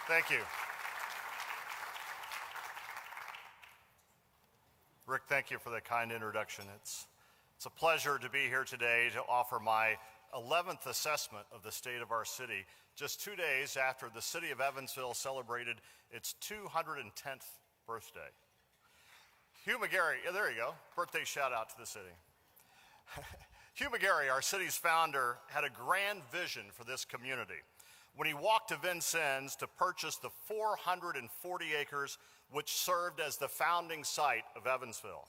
Thank you. Rick, thank you for that kind introduction. It's a pleasure to be here today to offer my 11th assessment of the state of our city, just 2 days after the city of Evansville celebrated its 210th birthday. Hugh McGarry, yeah, there you go, birthday shout out to the city. Hugh McGarry, our city's founder, had a grand vision for this community when he walked to Vincennes to purchase the 440 acres which served as the founding site of Evansville.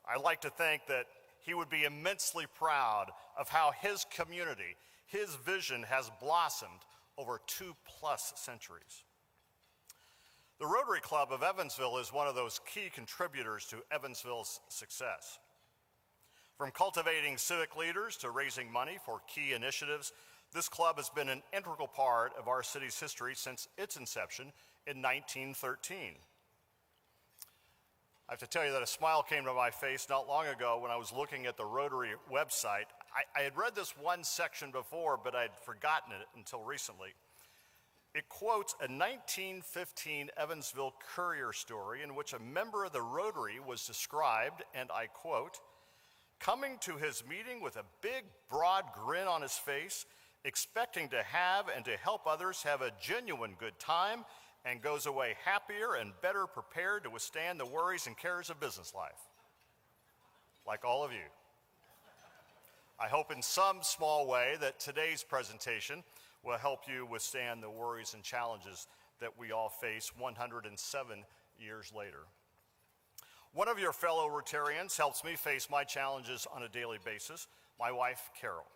I like to think that he would be immensely proud of how his community, his vision has blossomed over 2+ centuries. The Rotary Club of Evansville is one of those key contributors to Evansville's success. From cultivating civic leaders to raising money for key initiatives, this club has been an integral part of our city's history since its inception in 1913. I have to tell you that a smile came to my face not long ago when I was looking at the Rotary website. I had read this one section before, but I'd forgotten it until recently. It quotes a 1915 Evansville Courier story in which a member of the Rotary was described, and I quote, "coming to his meeting with a big, broad grin on his face, expecting to have and to help others have a genuine good time, and goes away happier and better prepared to withstand the worries and cares of business life." Like all of you. I hope in some small way that today's presentation will help you withstand the worries and challenges that we all face 107 years later. One of your fellow Rotarians helps me face my challenges on a daily basis, my wife, Carol.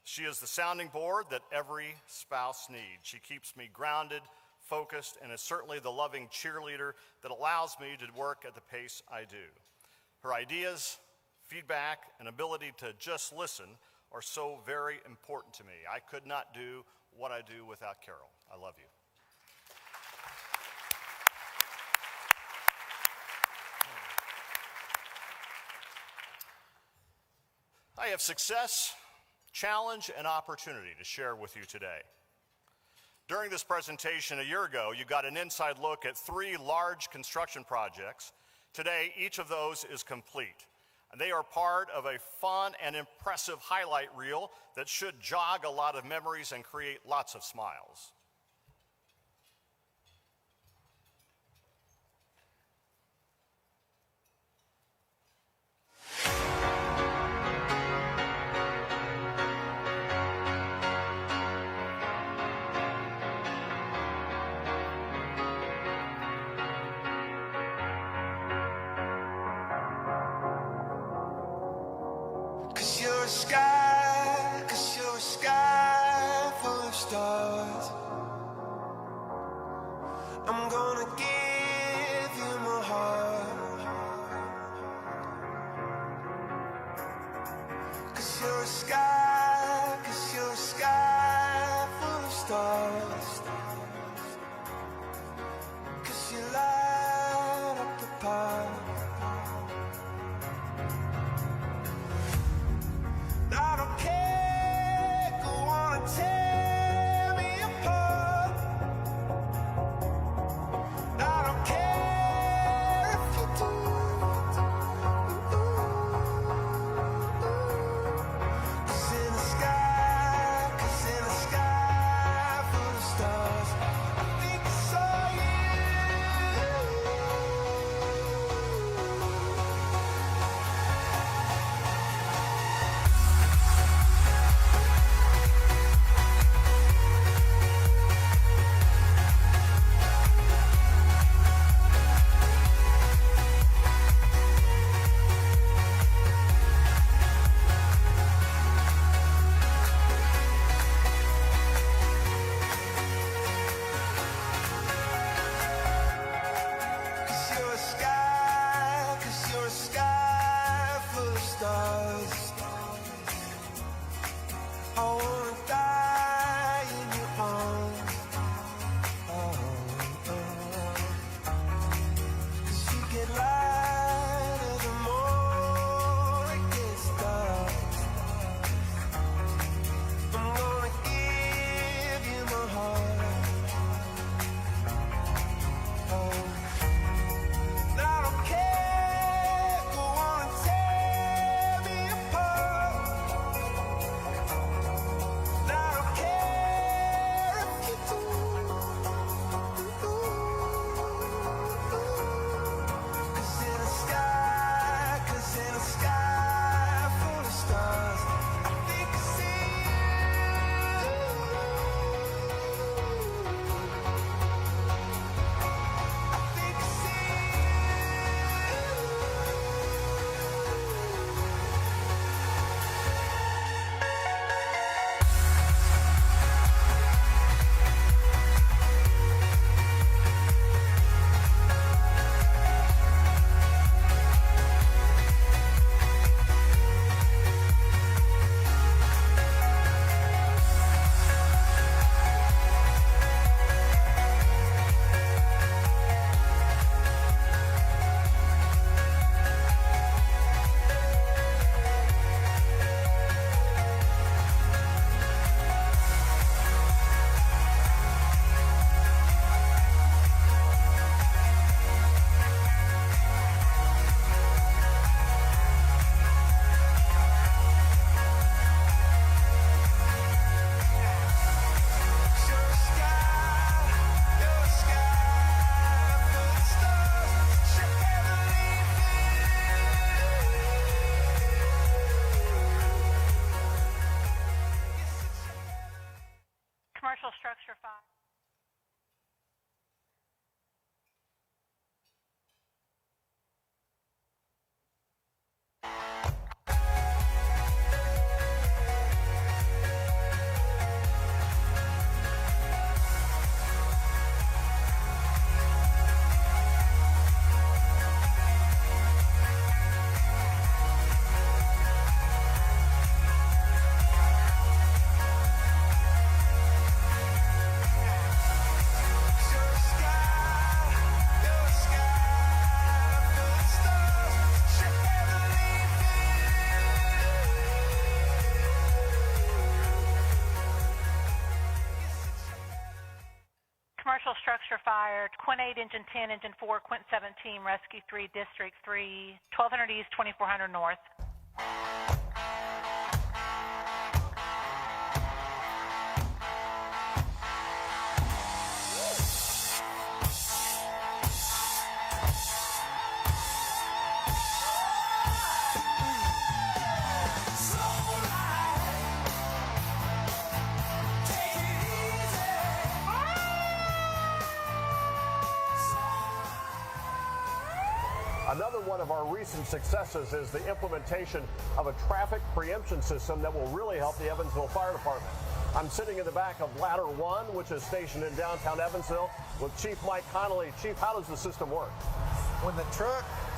She is the sounding board that every spouse needs. She keeps me grounded, focused, and is certainly the loving cheerleader that allows me to work at the pace I do. Her ideas, feedback, and ability to just listen are so very important to me. I could not do what I do without Carol. I love you. I have success, challenge, and opportunity to share with you today. During this presentation a year ago, you got an inside look at 3 large construction projects. Today, each of those is complete, and they are part of a fun and impressive highlight reel that should jog a lot of memories and create lots of smiles. Cause you're a sky full of stars. I'm gonna give you my heart. Cause you're a sky full of stars. Cause you light up the path. Commercial structure 5. Commercial structure fire, Quint 8, Engine 10, Engine 4, Quint 17, Rescue 3, District 3, 1200 East, 2400 North. Another one of our recent successes is the implementation of a traffic preemption system that will really help the Evansville Fire Department. I'm sitting in the back of Ladder 1, which is stationed in downtown Evansville, with Chief Mike Connolly. Chief, how does the system work? When the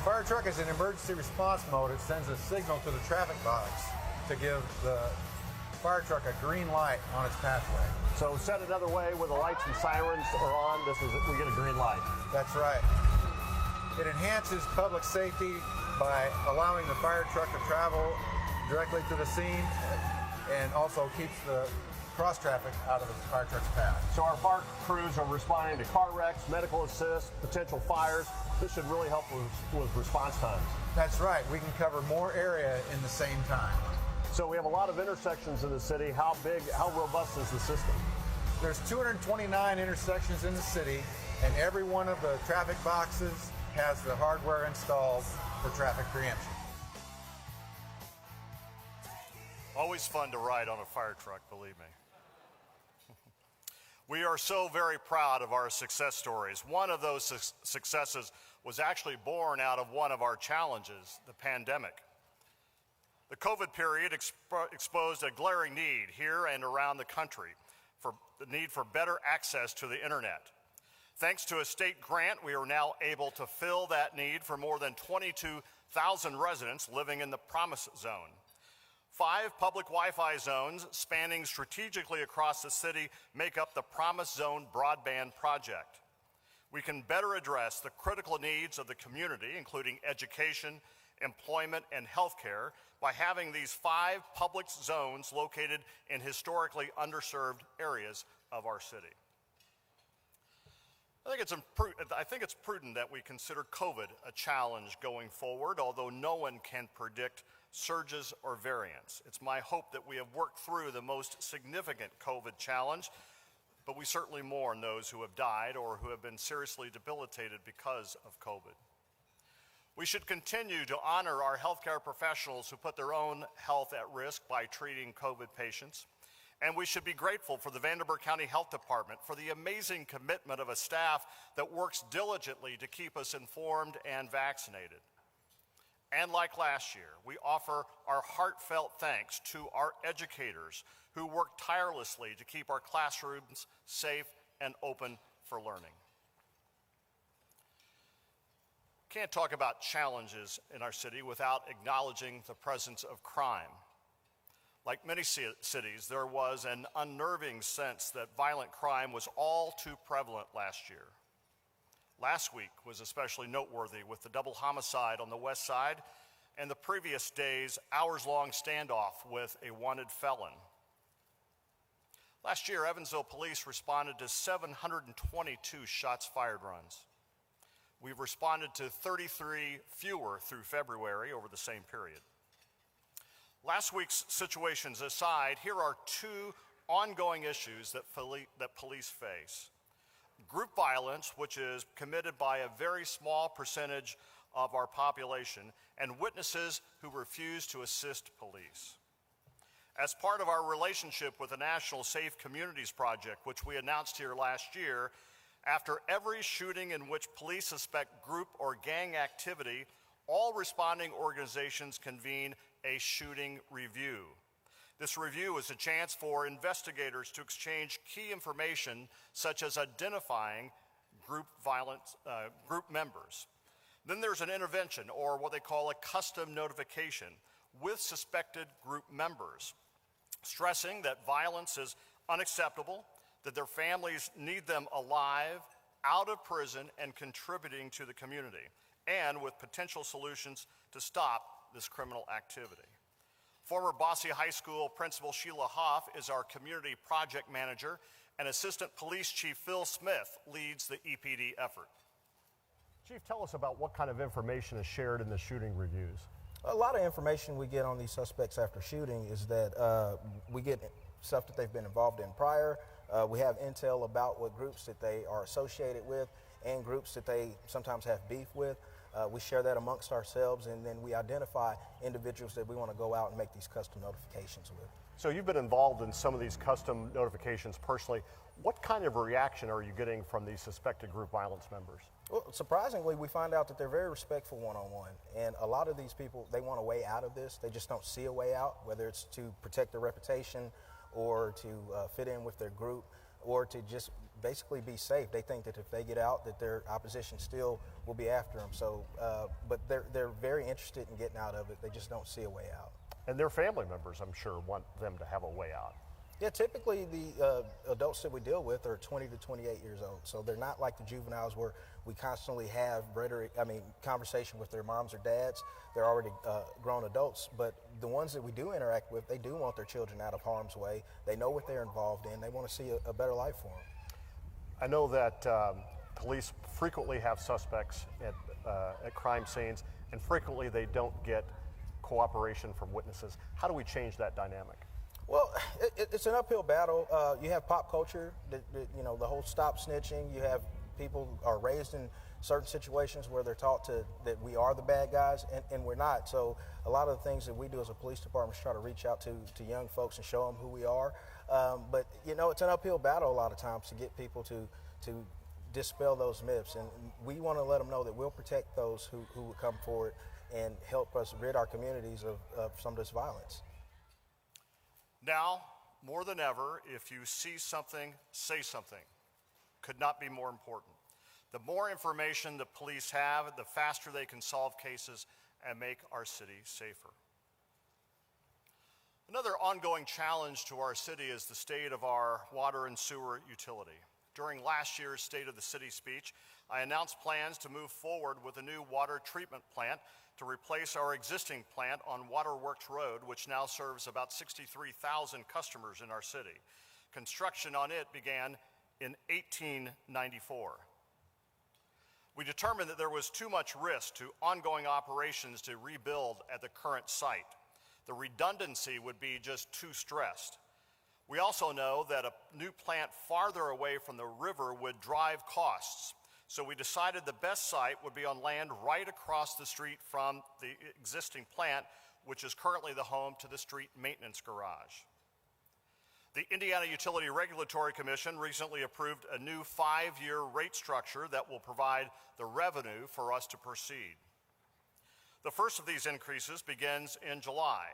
fire truck is in emergency response mode, it sends a signal to the traffic box to give the fire truck a green light on its pathway. So said another way, when the lights and sirens are on, we get a green light. That's right. It enhances public safety by allowing the fire truck to travel directly to the scene and also keeps the cross traffic out of the fire truck's path. So our fire crews are responding to car wrecks, medical assist, potential fires. This should really help with response times. That's right. We can cover more area in the same time. So we have a lot of intersections in the city. How robust is the system? There's 229 intersections in the city, and every one of the traffic boxes has the hardware installed for traffic preemption. Always fun to ride on a fire truck, believe me. We are so very proud of our success stories. One of those successes was actually born out of one of our challenges, the pandemic. The COVID period exposed a glaring need here and around the country for the need for better access to the internet. Thanks to a state grant, we are now able to fill that need for more than 22,000 residents living in the Promise Zone. 5 public Wi-Fi zones spanning strategically across the city make up the Promise Zone broadband project. We can better address the critical needs of the community, including education, employment, and healthcare, by having these 5 public zones located in historically underserved areas of our city. I think it's prudent that we consider COVID a challenge going forward, although no one can predict surges or variants. It's my hope that we have worked through the most significant COVID challenge, but we certainly mourn those who have died or who have been seriously debilitated because of COVID. We should continue to honor our healthcare professionals who put their own health at risk by treating COVID patients. And we should be grateful for the Vanderburgh County Health Department for the amazing commitment of a staff that works diligently to keep us informed and vaccinated. And like last year, we offer our heartfelt thanks to our educators who work tirelessly to keep our classrooms safe and open for learning. Can't talk about challenges in our city without acknowledging the presence of crime. Like many cities, there was an unnerving sense that violent crime was all too prevalent last year. Last week was especially noteworthy with the double homicide on the west side and the previous day's hours-long standoff with a wanted felon. Last year, Evansville police responded to 722 shots fired runs. We've responded to 33 fewer through February over the same period. Last week's situations aside, here are 2 ongoing issues that police face. Group violence, which is committed by a very small percentage of our population, and witnesses who refuse to assist police. As part of our relationship with the National Safe Communities Project, which we announced here last year, after every shooting in which police suspect group or gang activity, all responding organizations convene a shooting review. This review is a chance for investigators to exchange key information, such as identifying group members. Then there's an intervention, or what they call a custom notification, with suspected group members, stressing that violence is unacceptable, that their families need them alive, out of prison, and contributing to the community, and with potential solutions to stop this criminal activity. Former Bosse High School Principal Sheila Hoff is our community project manager, and Assistant Police Chief Phil Smith leads the EPD effort. Chief, tell us about what kind of information is shared in the shooting reviews. A lot of information we get on these suspects after shooting is that we get stuff that they've been involved in prior. We have intel about what groups that they are associated with and groups that they sometimes have beef with. We share that amongst ourselves, and then we identify individuals that we want to go out and make these custom notifications with. So you've been involved in some of these custom notifications personally. What kind of reaction are you getting from these suspected group violence members? Well, surprisingly, we find out that they're very respectful one-on-one, and a lot of these people, they want a way out of this. They just don't see a way out, whether it's to protect their reputation or to fit in with their group or to just basically be safe. They think that if they get out, that their opposition still will be after them. So, but they're very interested in getting out of it. They just don't see a way out. And their family members, I'm sure, want them to have a way out. Yeah, typically the adults that we deal with are 20 to 28 years old. So they're not like the juveniles where we constantly have conversation with their moms or dads. They're already grown adults. But the ones that we do interact with, they do want their children out of harm's way. They know what they're involved in. They want to see a better life for them. I know that police frequently have suspects at crime scenes, and frequently they don't get cooperation from witnesses. How do we change that dynamic? Well, it's an uphill battle. You have pop culture, the whole stop snitching. You have people who are raised in certain situations where they're taught that we are the bad guys, and we're not. So a lot of the things that we do as a police department is try to reach out to young folks and show them who we are. But it's an uphill battle a lot of times to get people to dispel those myths, and we want to let them know that we'll protect those who will come forward and help us rid our communities of some of this violence. Now, more than ever, if you see something, say something. Could not be more important. The more information the police have, the faster they can solve cases and make our city safer. Another ongoing challenge to our city is the state of our water and sewer utility. During last year's State of the City speech, I announced plans to move forward with a new water treatment plant to replace our existing plant on Waterworks Road, which now serves about 63,000 customers in our city. Construction on it began in 1894. We determined that there was too much risk to ongoing operations to rebuild at the current site. The redundancy would be just too stressed. We also know that a new plant farther away from the river would drive costs. So we decided the best site would be on land right across the street from the existing plant, which is currently the home to the street maintenance garage. The Indiana Utility Regulatory Commission recently approved a new 5-year rate structure that will provide the revenue for us to proceed. The first of these increases begins in July.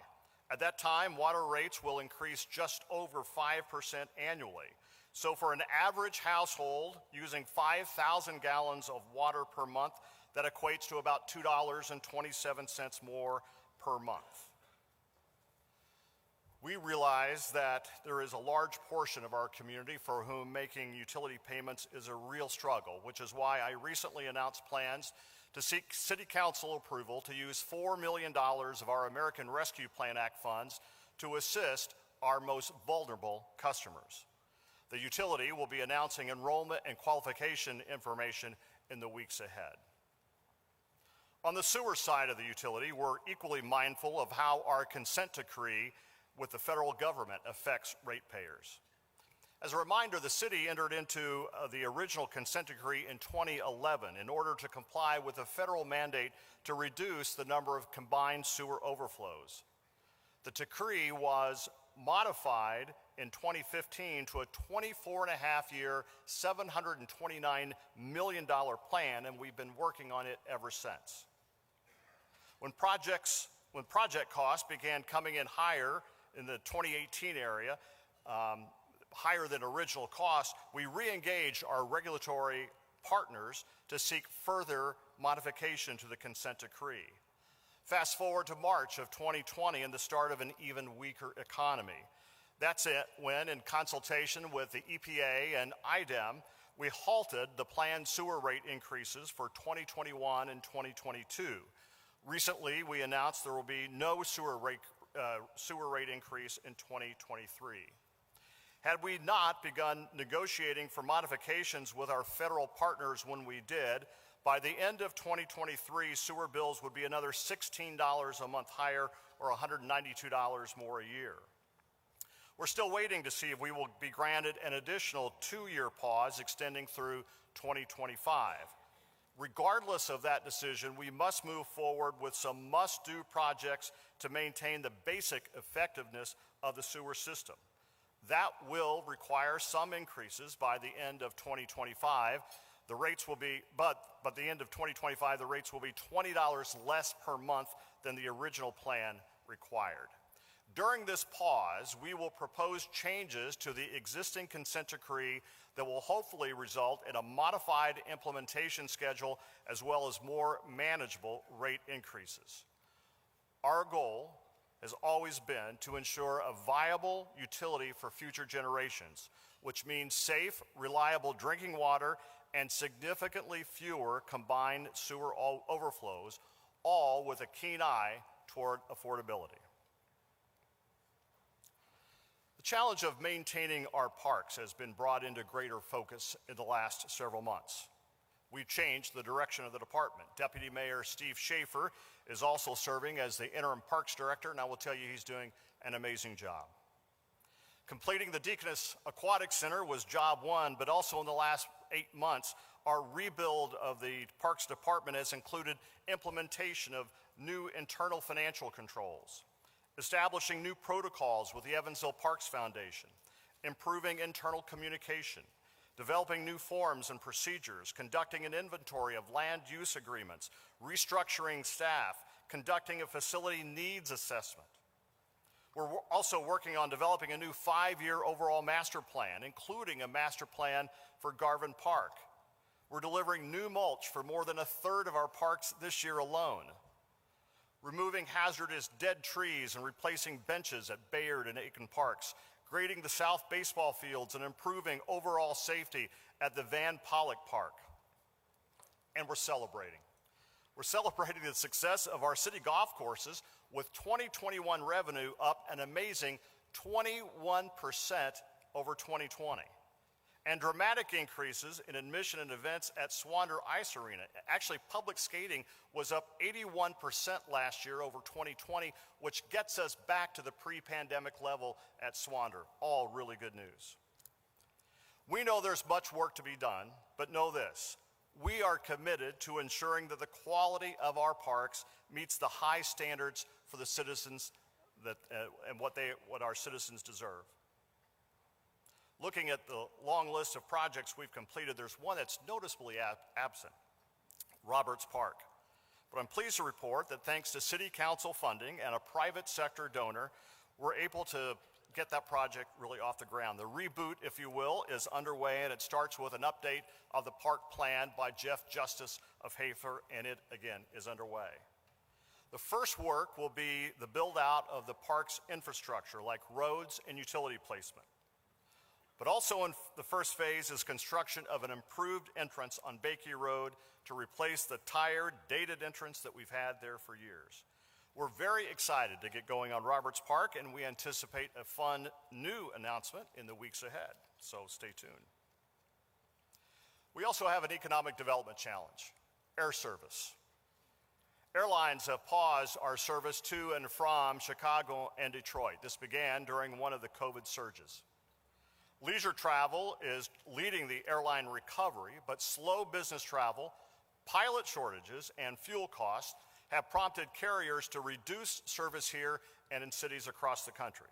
At that time, water rates will increase just over 5% annually. So for an average household using 5,000 gallons of water per month, that equates to about $2.27 more per month. We realize that there is a large portion of our community for whom making utility payments is a real struggle, which is why I recently announced plans to seek City Council approval to use $4 million of our American Rescue Plan Act funds to assist our most vulnerable customers. The utility will be announcing enrollment and qualification information in the weeks ahead. On the sewer side of the utility, we're equally mindful of how our consent decree with the federal government affects ratepayers. As a reminder, the city entered into the original consent decree in 2011 in order to comply with a federal mandate to reduce the number of combined sewer overflows. The decree was modified in 2015 to a 24-and-a-half-year, $729 million plan, and we've been working on it ever since. When project costs began coming in higher in the 2018 area, higher than original costs, we re-engaged our regulatory partners to seek further modification to the consent decree. Fast forward to March of 2020 and the start of an even weaker economy. That's it when, in consultation with the EPA and IDEM, we halted the planned sewer rate increases for 2021 and 2022. Recently, we announced there will be no sewer rate increase in 2023. Had we not begun negotiating for modifications with our federal partners when we did, by the end of 2023, sewer bills would be another $16 a month higher or $192 more a year. We're still waiting to see if we will be granted an additional 2-year pause extending through 2025. Regardless of that decision, we must move forward with some must-do projects to maintain the basic effectiveness of the sewer system. That will require some increases by the end of 2025. The rates will be, but the end of 2025, the rates will be $20 less per month than the original plan required. During this pause, we will propose changes to the existing consent decree that will hopefully result in a modified implementation schedule as well as more manageable rate increases. Our goal has always been to ensure a viable utility for future generations, which means safe, reliable drinking water and significantly fewer combined sewer overflows, all with a keen eye toward affordability. The challenge of maintaining our parks has been brought into greater focus in the last several months. We've changed the direction of the department. Deputy Mayor Steve Schaefer is also serving as the interim parks director, and I will tell you he's doing an amazing job. Completing the Deaconess Aquatic Center was job one, but also in the last 8 months, our rebuild of the Parks Department has included implementation of new internal financial controls, establishing new protocols with the Evansville Parks Foundation, improving internal communication, developing new forms and procedures, conducting an inventory of land use agreements, restructuring staff, conducting a facility needs assessment. We're also working on developing a new 5-year overall master plan, including a master plan for Garvin Park. We're delivering new mulch for more than 1/3 of our parks this year alone, removing hazardous dead trees and replacing benches at Bayard and Aiken Parks, grading the south baseball fields and improving overall safety at the Van Pollock Park. And we're celebrating. We're celebrating the success of our city golf courses with 2021 revenue up an amazing 21% over 2020. And dramatic increases in admission and events at Swander Ice Arena. Actually, public skating was up 81% last year over 2020, which gets us back to the pre-pandemic level at Swander. All really good news. We know there's much work to be done, but know this: we are committed to ensuring that the quality of our parks meets the high standards for the citizens and what our citizens deserve. Looking at the long list of projects we've completed, there's one that's noticeably absent: Roberts Park. But I'm pleased to report that thanks to city council funding and a private sector donor, we're able to get that project really off the ground. The reboot, if you will, is underway, and it starts with an update of the park plan by Jeff Justice of Hafer, and it, again, is underway. The first work will be the build-out of the park's infrastructure, like roads and utility placement. But also in the first phase is construction of an improved entrance on Bakey Road to replace the tired, dated entrance that we've had there for years. We're very excited to get going on Roberts Park, and we anticipate a fun new announcement in the weeks ahead, so stay tuned. We also have an economic development challenge: air service. Airlines have paused our service to and from Chicago and Detroit. This began during one of the COVID surges. Leisure travel is leading the airline recovery, but slow business travel, pilot shortages, and fuel costs have prompted carriers to reduce service here and in cities across the country.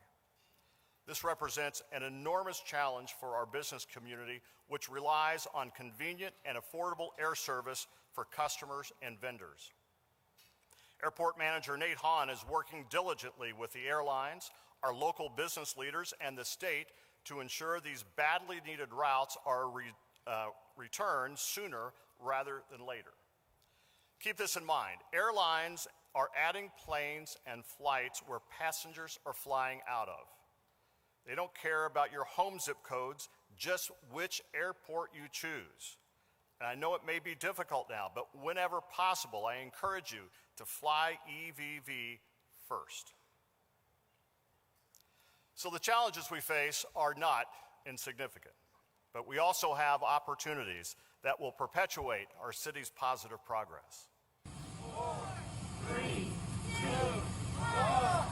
This represents an enormous challenge for our business community, which relies on convenient and affordable air service for customers and vendors. Airport Manager Nate Hahn is working diligently with the airlines, our local business leaders, and the state to ensure these badly needed routes are returned sooner rather than later. Keep this in mind. Airlines are adding planes and flights where passengers are flying out of. They don't care about your home zip codes, just which airport you choose. And I know it may be difficult now, but whenever possible, I encourage you to fly EVV first. So the challenges we face are not insignificant, but we also have opportunities that will perpetuate our city's positive progress. 4, 3, 2, 1.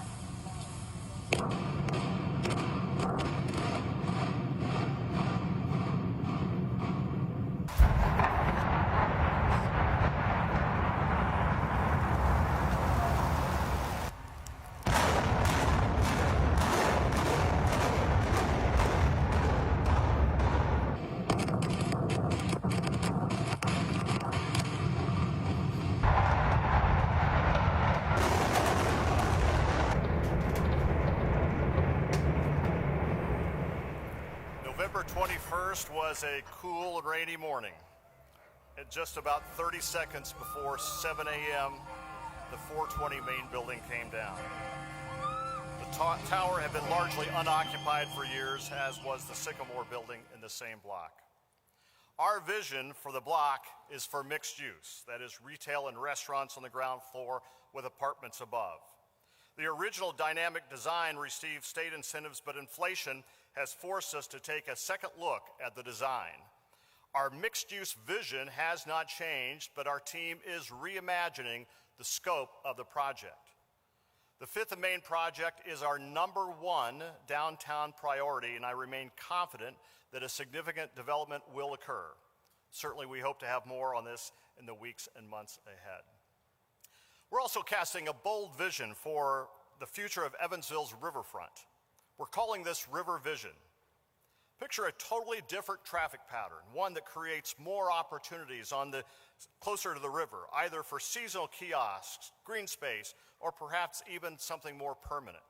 November 21st was a cool and rainy morning. At just about 30 seconds before 7 a.m., the 420 main building came down. The tower had been largely unoccupied for years, as was the Sycamore building in the same block. Our vision for the block is for mixed use, that is retail and restaurants on the ground floor with apartments above. The original dynamic design received state incentives, but inflation has forced us to take a second look at the design. Our mixed-use vision has not changed, but our team is reimagining the scope of the project. The Fifth and Main project is our #1 downtown priority, and I remain confident that a significant development will occur. Certainly, we hope to have more on this in the weeks and months ahead. We're also casting a bold vision for the future of Evansville's riverfront. We're calling this River Vision. Picture a totally different traffic pattern, one that creates more opportunities closer to the river, either for seasonal kiosks, green space, or perhaps even something more permanent.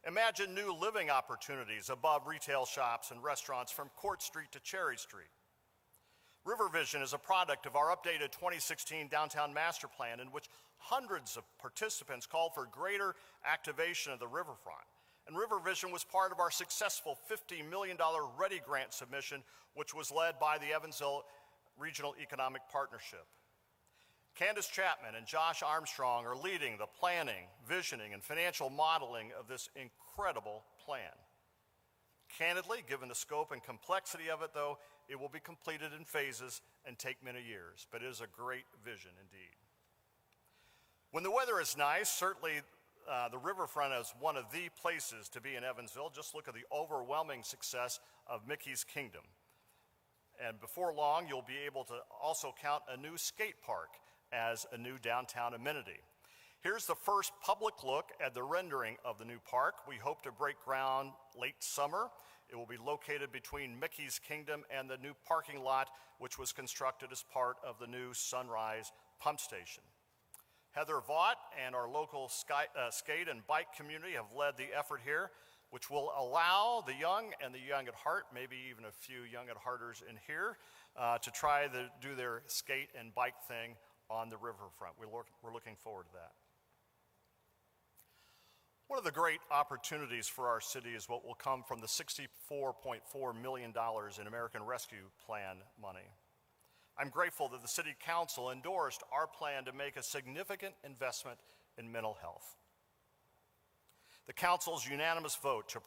Imagine new living opportunities above retail shops and restaurants from Court Street to Cherry Street. River Vision is a product of our updated 2016 Downtown Master Plan, in which hundreds of participants called for greater activation of the riverfront. And River Vision was part of our successful $50 million READY grant submission, which was led by the Evansville Regional Economic Partnership. Candace Chapman and Josh Armstrong are leading the planning, visioning, and financial modeling of this incredible plan. Candidly, given the scope and complexity of it, though, it will be completed in phases and take many years, but it is a great vision indeed. When the weather is nice, certainly the riverfront is one of the places to be in Evansville. Just look at the overwhelming success of Mickey's Kingdom. And before long, you'll be able to also count a new skate park as a new downtown amenity. Here's the first public look at the rendering of the new park. We hope to break ground late summer. It will be located between Mickey's Kingdom and the new parking lot, which was constructed as part of the new Sunrise pump station. Heather Vaught and our local skate and bike community have led the effort here, which will allow the young and the young at heart, maybe even a few young at hearters in here, to try to do their skate and bike thing on the riverfront. We're looking forward to that. One of the great opportunities for our city is what will come from the $64.4 million in American Rescue Plan money. I'm grateful that the City Council endorsed our plan to make a significant investment in mental health. The Council's unanimous vote to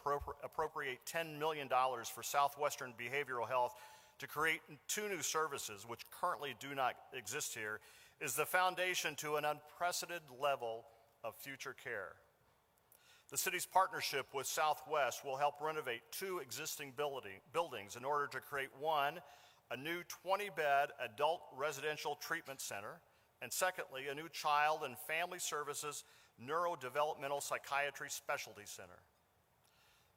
appropriate $10 million for Southwestern Behavioral Health to create 2 new services, which currently do not exist here, is the foundation to an unprecedented level of future care. The city's partnership with Southwest will help renovate 2 existing buildings in order to create a new 20-bed adult residential treatment center, and secondly, a new child and family services neurodevelopmental psychiatry specialty center.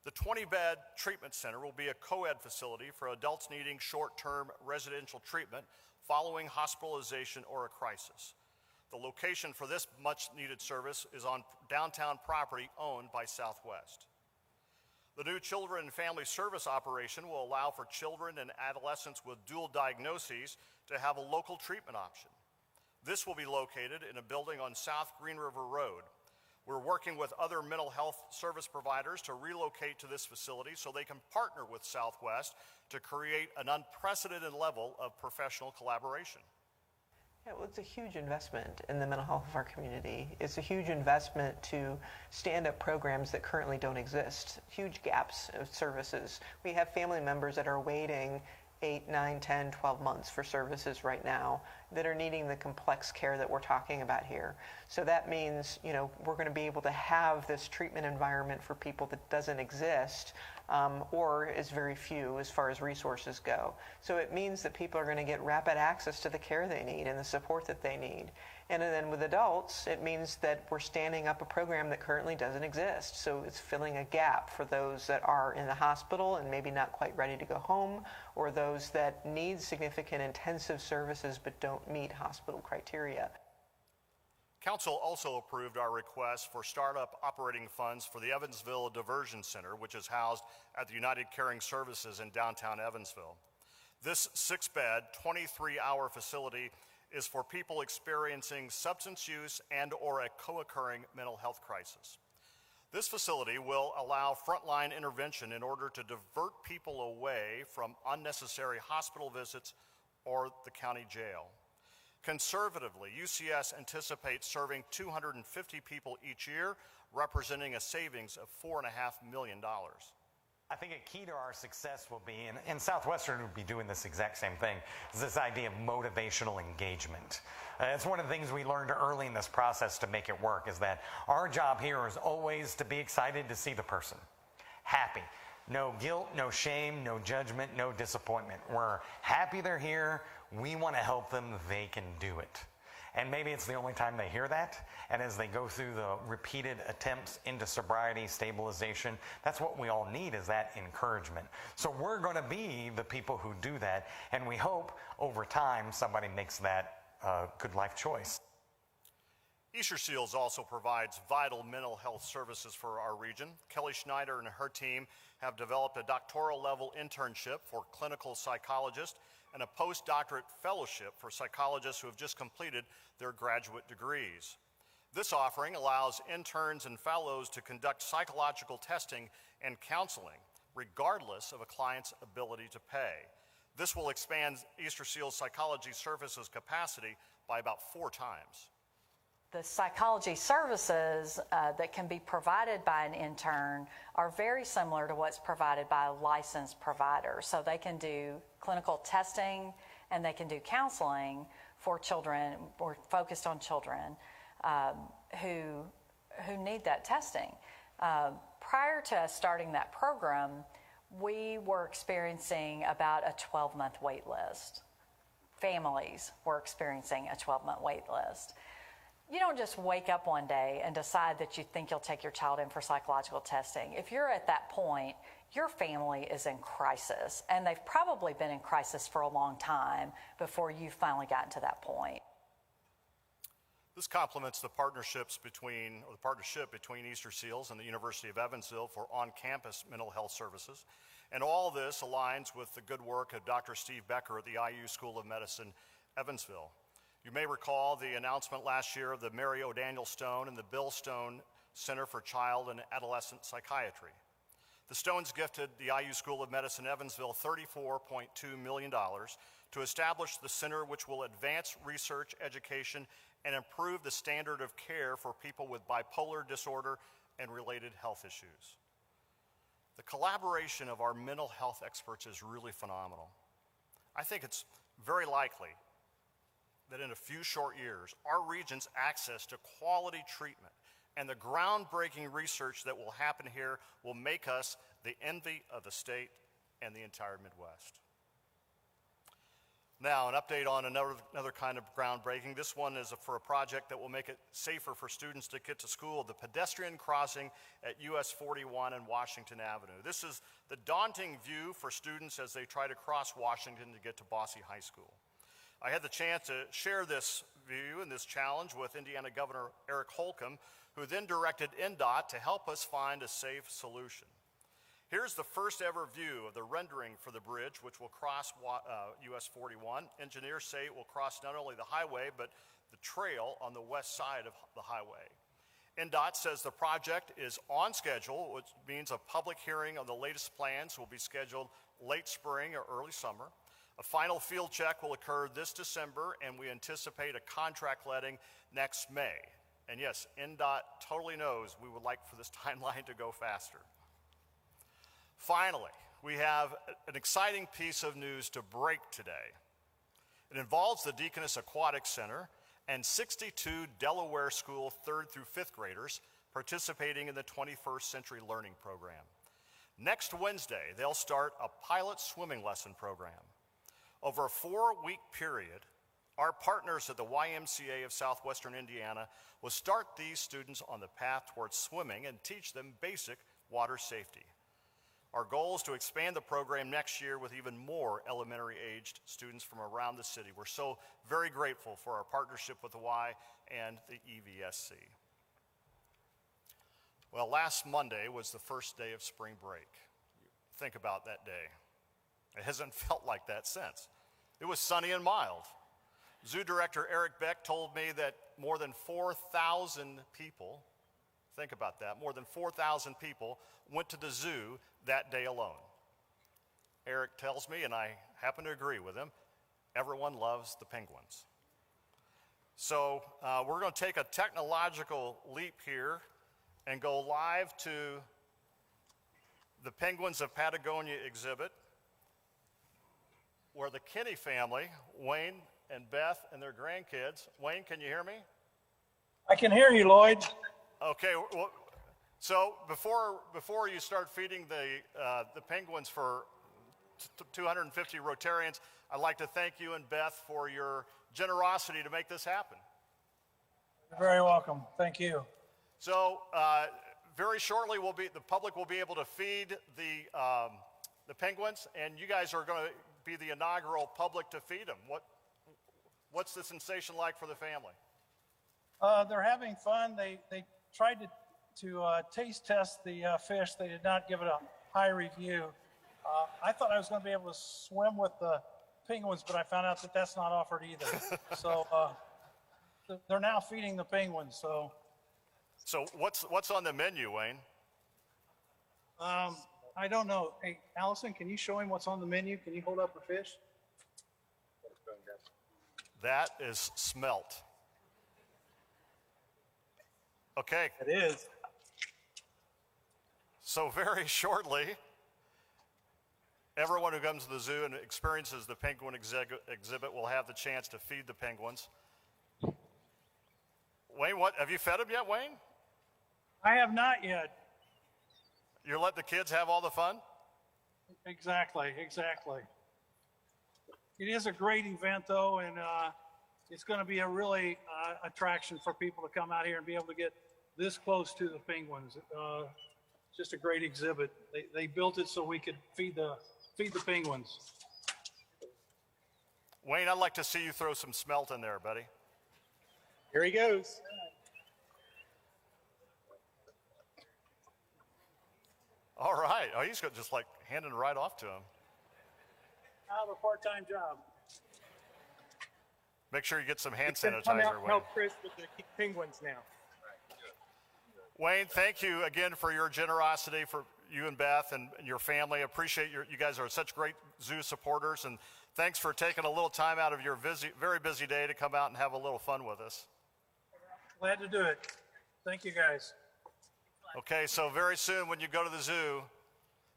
The 20-bed treatment center will be a co-ed facility for adults needing short-term residential treatment following hospitalization or a crisis. The location for this much-needed service is on downtown property owned by Southwest. The new Children and Family Service operation will allow for children and adolescents with dual diagnoses to have a local treatment option. This will be located in a building on South Green River Road. We're working with other mental health service providers to relocate to this facility so they can partner with Southwest to create an unprecedented level of professional collaboration. Yeah, well, it's a huge investment in the mental health of our community. It's a huge investment to stand up programs that currently don't exist, huge gaps of services. We have family members that are waiting 8, 9, 10, 12 months for services right now that are needing the complex care that we're talking about here. So that means, we're going to be able to have this treatment environment for people that doesn't exist or is very few as far as resources go. So it means that people are going to get rapid access to the care they need and the support that they need. And then with adults, it means that we're standing up a program that currently doesn't exist. So it's filling a gap for those that are in the hospital and maybe not quite ready to go home, or those that need significant intensive services but don't meet hospital criteria. Council also approved our request for startup operating funds for the Evansville Diversion Center, which is housed at the United Caring Services in downtown Evansville. This 6-bed, 23-hour facility is for people experiencing substance use and or a co-occurring mental health crisis. This facility will allow frontline intervention in order to divert people away from unnecessary hospital visits or the county jail. Conservatively, UCS anticipates serving 250 people each year, representing a savings of $4.5 million. I think a key to our success will be, and Southwestern will be doing this exact same thing, is this idea of motivational engagement. It's one of the things we learned early in this process to make it work, is that our job here is always to be excited to see the person happy. No guilt, no shame, no judgment, no disappointment. We're happy they're here. We want to help them. They can do it. And maybe it's the only time they hear that. And as they go through the repeated attempts into sobriety, stabilization, that's what we all need, is that encouragement. So we're going to be the people who do that. And we hope over time somebody makes that good life choice. Easter Seals also provides vital mental health services for our region. Kelly Schneider and her team have developed a doctoral level internship for clinical psychologists and a postdoctorate fellowship for psychologists who have just completed their graduate degrees. This offering allows interns and fellows to conduct psychological testing and counseling, regardless of a client's ability to pay. This will expand Easter Seals Psychology Services capacity by about 4 times. The psychology services that can be provided by an intern are very similar to what's provided by a licensed provider. So they can do clinical testing and they can do counseling for children, or focused on children who need that testing. Prior to us starting that program, we were experiencing about a 12-month wait list. Families were experiencing a 12-month wait list. You don't just wake up one day and decide that you think you'll take your child in for psychological testing. If you're at that point, your family is in crisis, and they've probably been in crisis for a long time before you finally gotten to that point. This complements the partnership between Easter Seals and the University of Evansville for on-campus mental health services. And all this aligns with the good work of Dr. Steve Becker at the IU School of Medicine, Evansville. You may recall the announcement last year of the Mary O'Daniel Stone and the Bill Stone Center for Child and Adolescent Psychiatry. The Stones gifted the IU School of Medicine Evansville $34.2 million to establish the center, which will advance research, education, and improve the standard of care for people with bipolar disorder and related health issues. The collaboration of our mental health experts is really phenomenal. I think it's very likely that in a few short years, our region's access to quality treatment and the groundbreaking research that will happen here will make us the envy of the state and the entire Midwest. Now, an update on another kind of groundbreaking. This one is for a project that will make it safer for students to get to school, the pedestrian crossing at US 41 and Washington Avenue. This is the daunting view for students as they try to cross Washington to get to Bosse High School. I had the chance to share this view and this challenge with Indiana Governor Eric Holcomb, who then directed NDOT to help us find a safe solution. Here's the first ever view of the rendering for the bridge, which will cross US 41. Engineers say it will cross not only the highway, but the trail on the west side of the highway. NDOT says the project is on schedule, which means a public hearing on the latest plans will be scheduled late spring or early summer. A final field check will occur this December, and we anticipate a contract letting next May. And yes, NDOT totally knows we would like for this timeline to go faster. Finally, we have an exciting piece of news to break today. It involves the Deaconess Aquatic Center and 62 Delaware School 3rd through 5th graders participating in the 21st Century Learning Program. Next Wednesday, they'll start a pilot swimming lesson program. Over a 4-week period, our partners at the YMCA of Southwestern Indiana will start these students on the path towards swimming and teach them basic water safety. Our goal is to expand the program next year with even more elementary-aged students from around the city. We're so very grateful for our partnership with the Y and the EVSC. Well, last Monday was the first day of spring break. Think about that day. It hasn't felt like that since. It was sunny and mild. Zoo Director Eric Beck told me that more than 4,000 people, think about that, more than 4,000 people went to the zoo that day alone. Eric tells me, and I happen to agree with him, everyone loves the penguins. So we're going to take a technological leap here and go live to the Penguins of Patagonia exhibit, where the Kinney family, Wayne and Beth and their grandkids. Wayne, can you hear me? I can hear you, Lloyd. Okay, well, so before you start feeding the penguins for 250 Rotarians, I'd like to thank you and Beth for your generosity to make this happen. You're very welcome. Thank you. So very shortly, the public will be able to feed the penguins, and you guys are going to be the inaugural public to feed them. What's the sensation like for the family? They're having fun. They tried to taste test the fish. They did not give it a high review. I thought I was going to be able to swim with the penguins, but I found out that that's not offered either. So they're now feeding the penguins. So what's on the menu, Wayne? I don't know. Hey, Allison, can you show him what's on the menu? Can you hold up the fish? That is smelt. Okay. It is. So very shortly, everyone who comes to the zoo and experiences the penguin exhibit will have the chance to feed the penguins. Wayne, have you fed them yet, Wayne? I have not yet. You're letting the kids have all the fun? Exactly. It is a great event, though, and it's going to be a really attraction for people to come out here and be able to get this close to the penguins. Just a great exhibit. They built it so we could feed the penguins. Wayne, I'd like to see you throw some smelt in there, buddy. Here he goes. All right. Oh, he's just like handing it right off to him. I have a part-time job. Make sure you get some hand sanitizer, Wayne. Help Chris with the penguins now. Wayne, thank you again for your generosity, for you and Beth and your family. I appreciate you guys are such great zoo supporters, and thanks for taking a little time out of your very busy day to come out and have a little fun with us. Glad to do it. Thank you, guys. Okay, so very soon when you go to the zoo,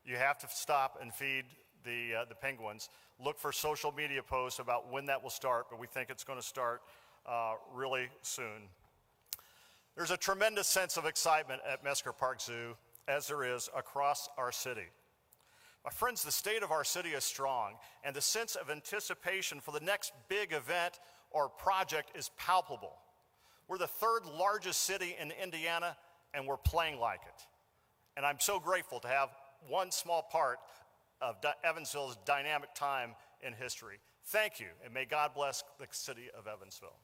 you have to stop and feed the penguins. Look for social media posts about when that will start, but we think it's going to start really soon. There's a tremendous sense of excitement at Mesker Park Zoo, as there is across our city. My friends, the state of our city is strong, and the sense of anticipation for the next big event or project is palpable. We're the third largest city in Indiana, and we're playing like it. And I'm so grateful to have one small part of Evansville's dynamic time in history. Thank you, and may God bless the city of Evansville.